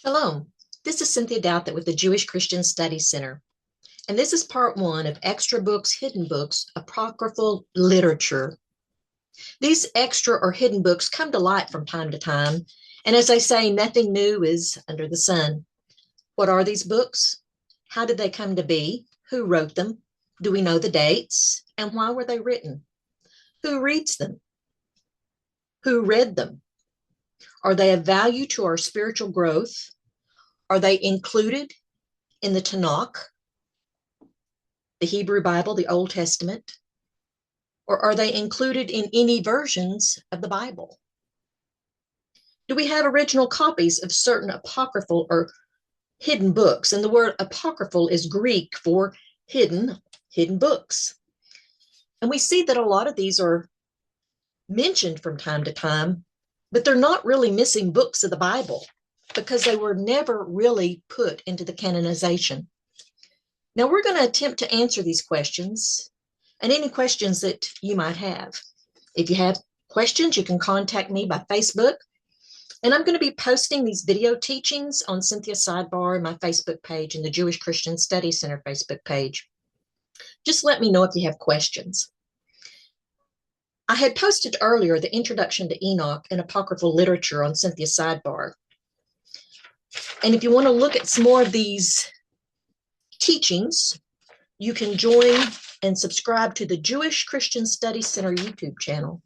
Shalom. This is Cynthia Douthit with the Jewish Christian Studies Center, and this is part one of Extra Books, Hidden Books, Apocryphal Literature. These extra or hidden books come to light from time to time, and as they say, nothing new is under the sun. What are these books? How did they come to be? Who wrote them? Do we know the dates? And why were they written? Who reads them? Who read them? Are they of value to our spiritual growth? Are they included in the Tanakh, the Hebrew Bible, the Old Testament? Or are they included in any versions of the Bible? Do we have original copies of certain apocryphal or hidden books? And the word apocryphal is Greek for hidden books. And we see that a lot of these are mentioned from time to time, but they're not really missing books of the Bible because they were never really put into the canonization. Now we're going to attempt to answer these questions and any questions that you might have. If you have questions, you can contact me by Facebook. And I'm going to be posting these video teachings on Cynthia's Sidebar, my Facebook page, and the Jewish Christian Studies Center Facebook page. Just let me know if you have questions. I had posted earlier the introduction to Enoch and apocryphal literature on Cynthia's Sidebar. And if you want to look at some more of these teachings, you can join and subscribe to the Jewish Christian Studies Center YouTube channel.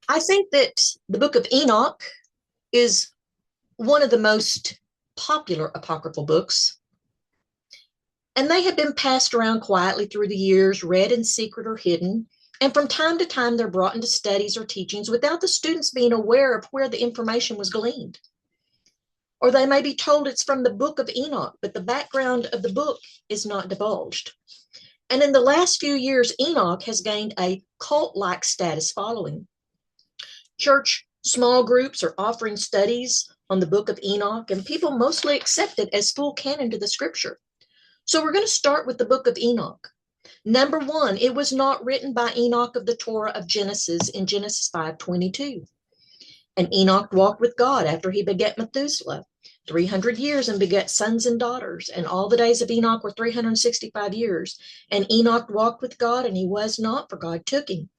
I think that the book of Enoch is one of the most popular apocryphal books, and they have been passed around quietly through the years, read in secret or hidden, and from time to time they're brought into studies or teachings without the students being aware of where the information was gleaned. Or they may be told it's from the book of Enoch, but the background of the book is not divulged. And in the last few years, Enoch has gained a cult-like status following. Church small groups are offering studies on the book of Enoch, and people mostly accept it as full canon to the scripture. So we're going to start with the book of Enoch. Number one, it was not written by Enoch of the Torah of Genesis in Genesis 5:22. And Enoch walked with God after he begat Methuselah 300 years and begat sons and daughters. And all the days of Enoch were 365 years. And Enoch walked with God, and he was not, for God took him.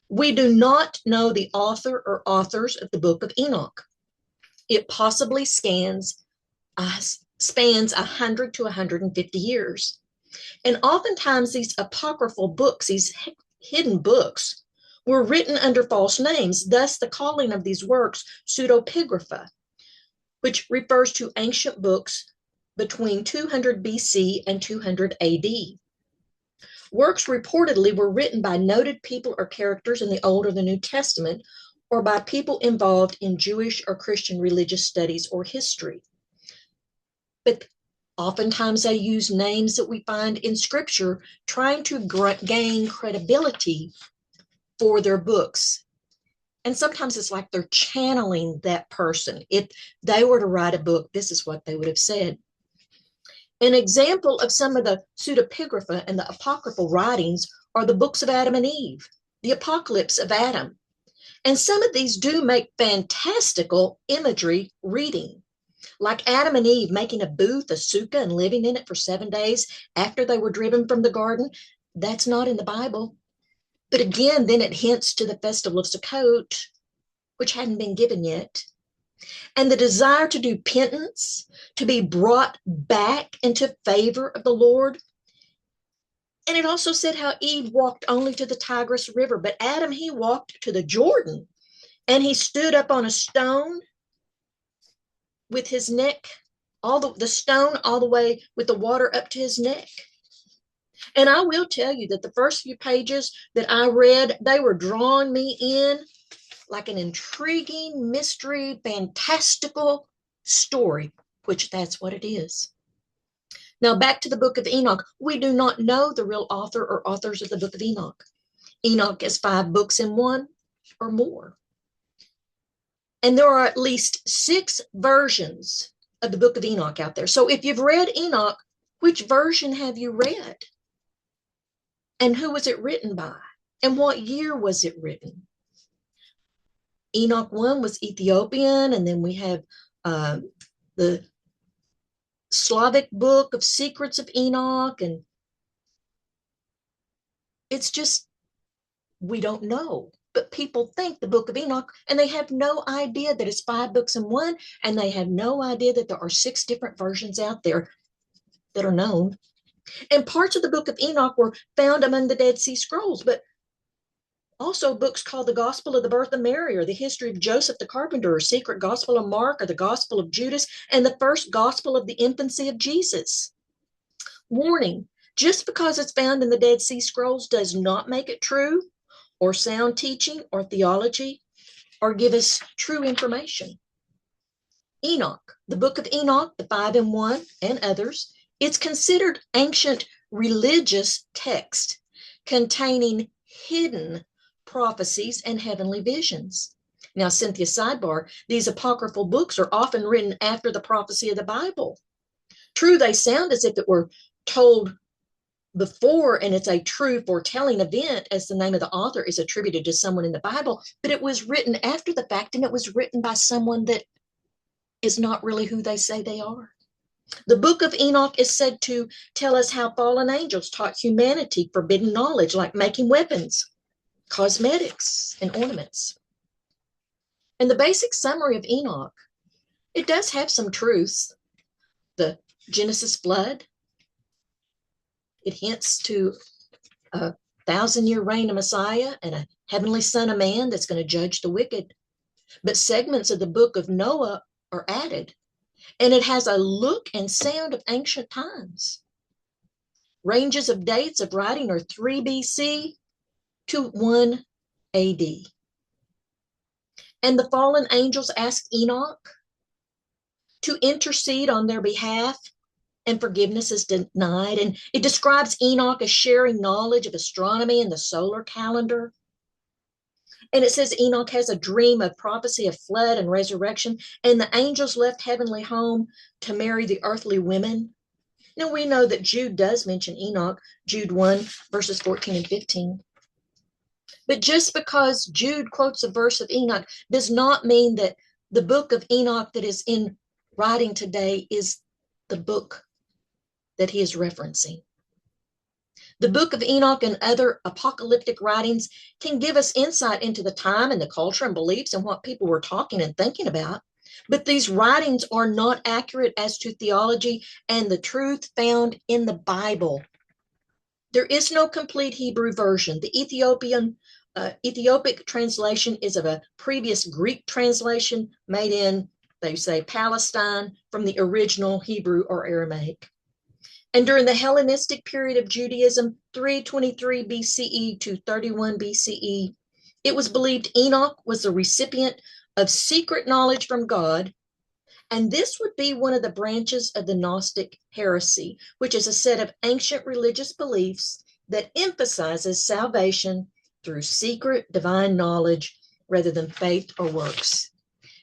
We do not know the author or authors of the book of Enoch. It possibly spans 100 to 150 years. And oftentimes these apocryphal books, these hidden books, were written under false names. Thus, the calling of these works pseudepigrapha, which refers to ancient books between 200 BC and 200 AD. Works reportedly were written by noted people or characters in the Old or the New Testament, or by people involved in Jewish or Christian religious studies or history. But oftentimes they use names that we find in Scripture, trying to gain credibility for their books. And sometimes it's like they're channeling that person. If they were to write a book, this is what they would have said. An example of some of the pseudepigrapha and the apocryphal writings are the books of Adam and Eve, the Apocalypse of Adam. And some of these do make fantastical imagery reading, like Adam and Eve making a booth, a sukkah, and living in it for 7 days after they were driven from the garden. That's not in the Bible. But again, then it hints to the festival of Sukkot, which hadn't been given yet. And the desire to do penance, to be brought back into favor of the Lord. And it also said how Eve walked only to the Tigris River, but Adam, he walked to the Jordan, and he stood up on a stone with his neck, the stone all the way with the water up to his neck. And I will tell you that the first few pages that I read, they were drawing me in like an intriguing, mystery, fantastical story, which that's what it is. Now, back to the book of Enoch. We do not know the real author or authors of the book of Enoch. Enoch has 5 books in one or more. And there are at least 6 versions of the book of Enoch out there. So if you've read Enoch, which version have you read? And who was it written by? And what year was it written? Enoch 1 was Ethiopian, and then we have uh, the Slavic book of Secrets of Enoch. And it's just, we don't know. But people think the book of Enoch, and they have no idea that it's 5 books in one, and they have no idea that there are 6 different versions out there that are known. And parts of the book of Enoch were found among the Dead Sea Scrolls, but also books called the Gospel of the Birth of Mary, or the History of Joseph the Carpenter, or Secret Gospel of Mark, or the Gospel of Judas, and the First Gospel of the Infancy of Jesus. Warning, just because it's found in the Dead Sea Scrolls does not make it true, or sound teaching, or theology, or give us true information. Enoch, the book of Enoch, the 5 in 1, and others, it's considered ancient religious text containing hidden prophecies and heavenly visions. Now, Cynthia, sidebar, these apocryphal books are often written after the prophecy of the Bible. True, they sound as if it were told before, and it's a true foretelling event, as the name of the author is attributed to someone in the Bible, but it was written after the fact, and it was written by someone that is not really who they say they are. The book of Enoch is said to tell us how fallen angels taught humanity forbidden knowledge, like making weapons, cosmetics, and ornaments. And the basic summary of Enoch, it does have some truths. The Genesis flood, it hints to a 1,000-year reign of Messiah and a heavenly Son of Man that's going to judge the wicked. But segments of the book of Noah are added, and it has a look and sound of ancient times. Ranges of dates of writing are 3 BC to 1 AD. And the fallen angels ask Enoch to intercede on their behalf, and forgiveness is denied. And it describes Enoch as sharing knowledge of astronomy and the solar calendar. And it says Enoch has a dream of prophecy of flood and resurrection, and the angels left heavenly home to marry the earthly women. Now, we know that Jude does mention Enoch, Jude 1, verses 14 and 15. But just because Jude quotes a verse of Enoch does not mean that the book of Enoch that is in writing today is the book that he is referencing. The book of Enoch and other apocalyptic writings can give us insight into the time and the culture and beliefs and what people were talking and thinking about. But these writings are not accurate as to theology and the truth found in the Bible. There is no complete Hebrew version. The Ethiopic translation is of a previous Greek translation made in, they say, Palestine from the original Hebrew or Aramaic. And during the Hellenistic period of Judaism, 323 BCE to 31 BCE, it was believed Enoch was the recipient of secret knowledge from God. And this would be one of the branches of the Gnostic heresy, which is a set of ancient religious beliefs that emphasizes salvation through secret divine knowledge rather than faith or works.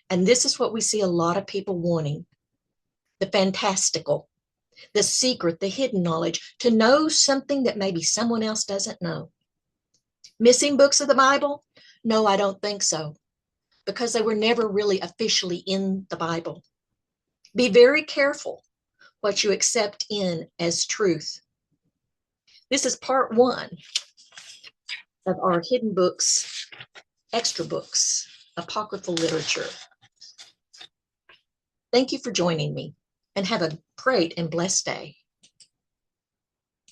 And this is what we see a lot of people wanting: the fantastical, the secret, the hidden knowledge, to know something that maybe someone else doesn't know. Missing books of the Bible? No, I don't think so, because they were never really officially in the Bible. Be very careful what you accept in as truth. This is part 1 of our hidden books, extra books, apocryphal literature. Thank you for joining me, and have a great and blessed day.